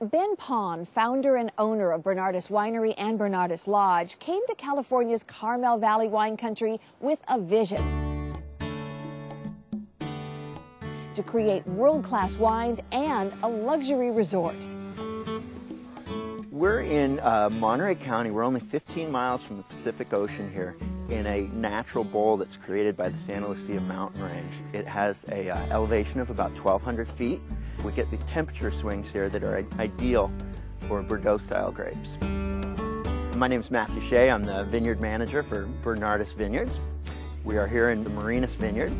Ben Pon, founder and owner of Bernardus Winery and Bernardus Lodge, came to California's Carmel Valley wine country with a vision to create world-class wines and a luxury resort. We're in Monterey County. We're only 15 miles from the Pacific Ocean here in a natural bowl that's created by the Santa Lucia mountain range. It has a elevation of about 1,200 feet. We get the temperature swings here that are ideal for Bordeaux-style grapes. My name is Matthew Shea. I'm the vineyard manager for Bernardus Vineyards. We are here in the Marinus Vineyard.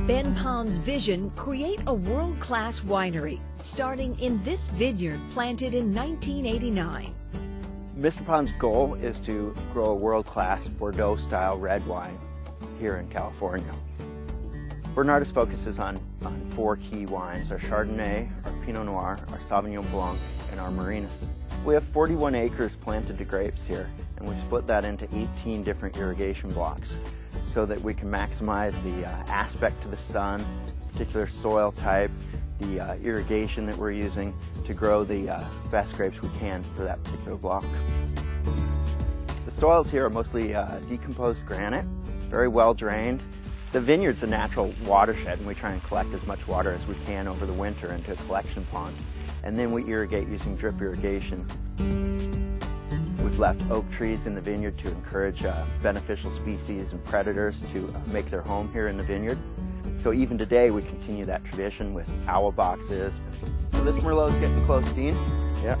Ben Pon's vision: create a world-class winery, starting in this vineyard planted in 1989. Mr. Pon's goal is to grow a world-class Bordeaux-style red wine here in California. Bernardus focuses on 4 key wines: our Chardonnay, our Pinot Noir, our Sauvignon Blanc, and our Marinus. We have 41 acres planted to grapes here, and we split that into 18 different irrigation blocks so that we can maximize the aspect to the sun, particular soil type, the irrigation that we're using to grow the best grapes we can for that particular block. The soils here are mostly decomposed granite, very well drained. The vineyard's a natural watershed, and we try and collect as much water as we can over the winter into a collection pond. And then we irrigate using drip irrigation. We've left oak trees in the vineyard to encourage beneficial species and predators to make their home here in the vineyard. So even today we continue that tradition with owl boxes. So this Merlot's getting close, Dean. Yeah.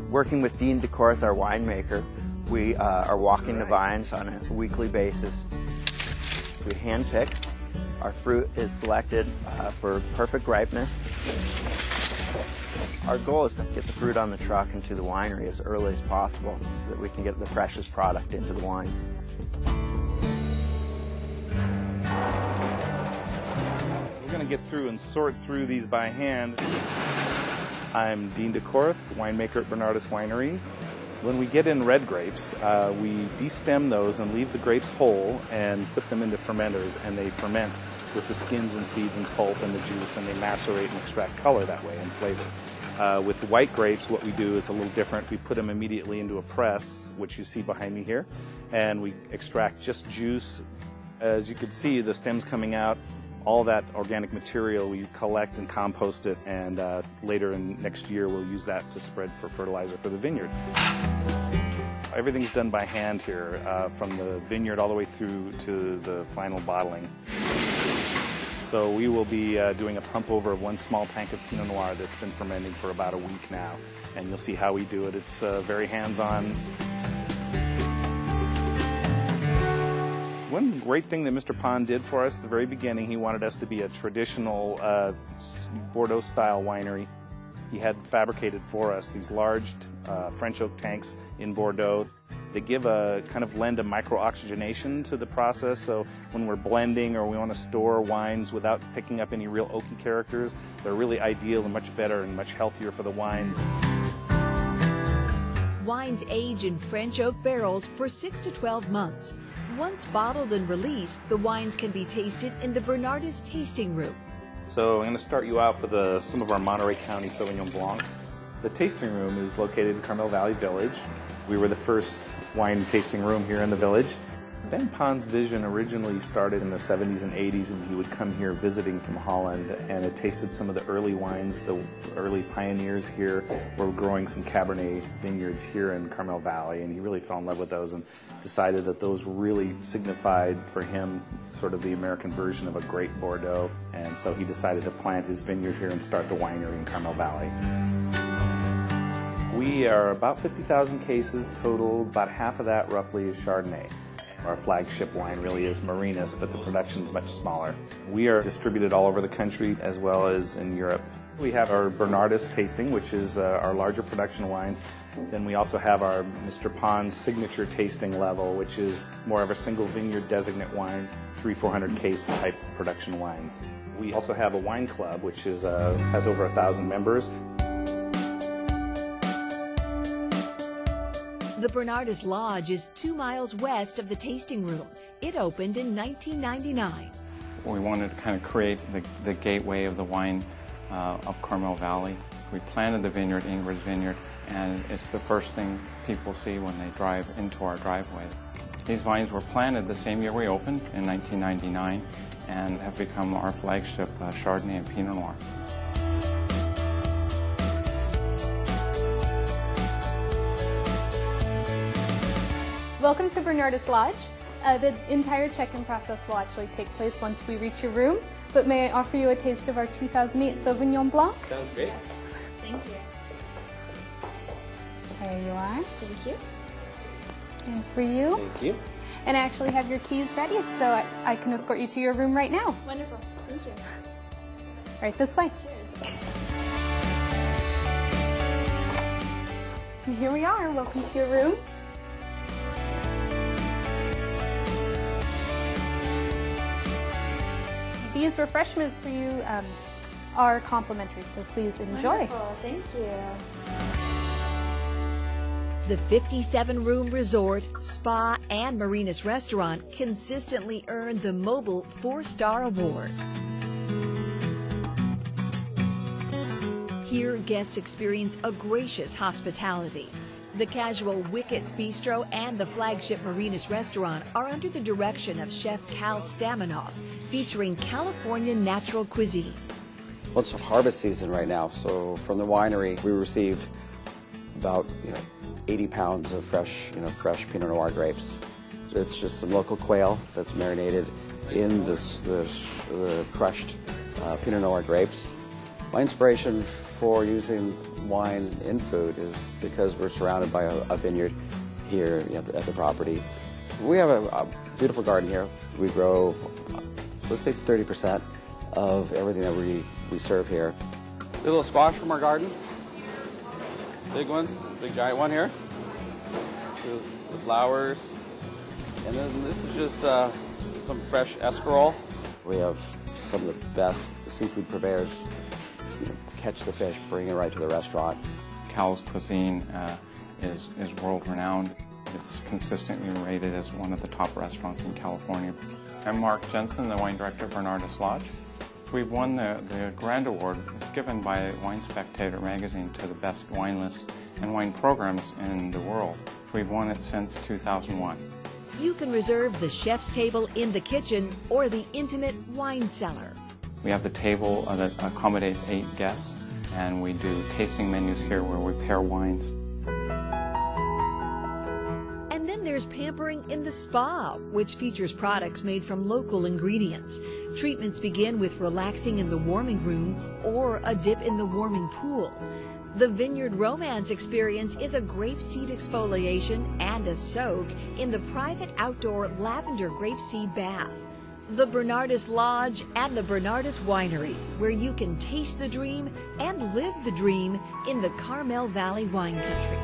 Working with Dean DeCorth, our winemaker, we are walking the vines on a weekly basis. We hand pick. Our fruit is selected for perfect ripeness. Our goal is to get the fruit on the truck into the winery as early as possible so that we can get the freshest product into the wine. We're going to get through and sort through these by hand. I'm Dean DeCorth, winemaker at Bernardus Winery. When we get in red grapes, we destem those and leave the grapes whole and put them into fermenters, and they ferment with the skins and seeds and pulp and the juice, and they macerate and extract color that way and flavor. With the white grapes, what we do is a little different. We put them immediately into a press, which you see behind me here, and we extract just juice. As you can see, the stems coming out, all that organic material, we collect and compost it, and later in next year we'll use that to spread for fertilizer for the vineyard. Everything's done by hand here, from the vineyard all the way through to the final bottling. So we will be doing a pump over of 1 small tank of Pinot Noir that's been fermenting for about a week now, and you'll see how we do it. It's very hands-on. One great thing that Mr. Pon did for us at the very beginning, he wanted us to be a traditional Bordeaux-style winery. He had fabricated for us these large French oak tanks in Bordeaux. They give lend a micro-oxygenation to the process, so when we're blending or we want to store wines without picking up any real oaky characters, they're really ideal and much better and much healthier for the wine. Wines age in French oak barrels for 6 to 12 months. Once bottled and released, the wines can be tasted in the Bernardus tasting room. So I'm going to start you out with some of our Monterey County Sauvignon Blanc. The tasting room is located in Carmel Valley Village. We were the first wine tasting room here in the village. Ben Pon's vision originally started in the 70s and 80s, and he would come here visiting from Holland and had tasted some of the early wines. The early pioneers here were growing some Cabernet vineyards here in Carmel Valley, and he really fell in love with those and decided that those really signified for him sort of the American version of a great Bordeaux, and so he decided to plant his vineyard here and start the winery in Carmel Valley. We are about 50,000 cases total. About half of that roughly is Chardonnay. Our flagship wine really is Marinus, but the production is much smaller. We are distributed all over the country as well as in Europe. We have our Bernardus tasting, which is our larger production wines. Then we also have our Mr. Pon's signature tasting level, which is more of a single vineyard designate wine, 300-400 case type production wines. We also have a wine club, which has over 1,000 members. The Bernardus Lodge is 2 miles west of the tasting room. It opened in 1999. We wanted to kind of create the gateway of the wine of Carmel Valley. We planted the vineyard, Ingrid's Vineyard, and it's the first thing people see when they drive into our driveway. These vines were planted the same year we opened, in 1999, and have become our flagship Chardonnay and Pinot Noir. Welcome to Bernardus Lodge. The entire check-in process will actually take place once we reach your room, but may I offer you a taste of our 2008 Sauvignon Blanc? Sounds great. Yes. Thank you. There you are. Thank you. And for you. Thank you. And I actually have your keys ready, so I can escort you to your room right now. Wonderful. Thank you. Right this way. Cheers. And here we are. Welcome to your room. These refreshments for you are complimentary, so please enjoy. Wonderful. Thank you. The 57-room resort, spa, and Marinus restaurant consistently earn the Mobile 4-Star Award. Here, guests experience a gracious hospitality. The casual Wicket's Bistro and the flagship Marinus restaurant are under the direction of Chef Cal Staminoff, featuring California natural cuisine. Well, it's harvest season right now, so from the winery we received about 80 pounds of fresh Pinot Noir grapes. So it's just some local quail that's marinated in the crushed Pinot Noir grapes. My inspiration for using wine in food is because we're surrounded by a vineyard here at the property. We have a beautiful garden here. We grow, let's say, 30% of everything that we serve here. A little squash from our garden. Big one, big giant one here. The flowers. And then this is just some fresh escarole. We have some of the best seafood purveyors. Catch the fish, bring it right to the restaurant. Cal's cuisine is world-renowned. It's consistently rated as one of the top restaurants in California. I'm Mark Jensen, the wine director at Bernardus Lodge. We've won the Grand Award. It's given by Wine Spectator magazine to the best wine lists and wine programs in the world. We've won it since 2001. You can reserve the chef's table in the kitchen or the intimate wine cellar. We have the table that accommodates 8 guests, and we do tasting menus here where we pair wines. And then there's pampering in the spa, which features products made from local ingredients. Treatments begin with relaxing in the warming room or a dip in the warming pool. The Vineyard Romance experience is a grapeseed exfoliation and a soak in the private outdoor lavender grapeseed bath. The Bernardus Lodge and the Bernardus Winery, where you can taste the dream and live the dream in the Carmel Valley wine country.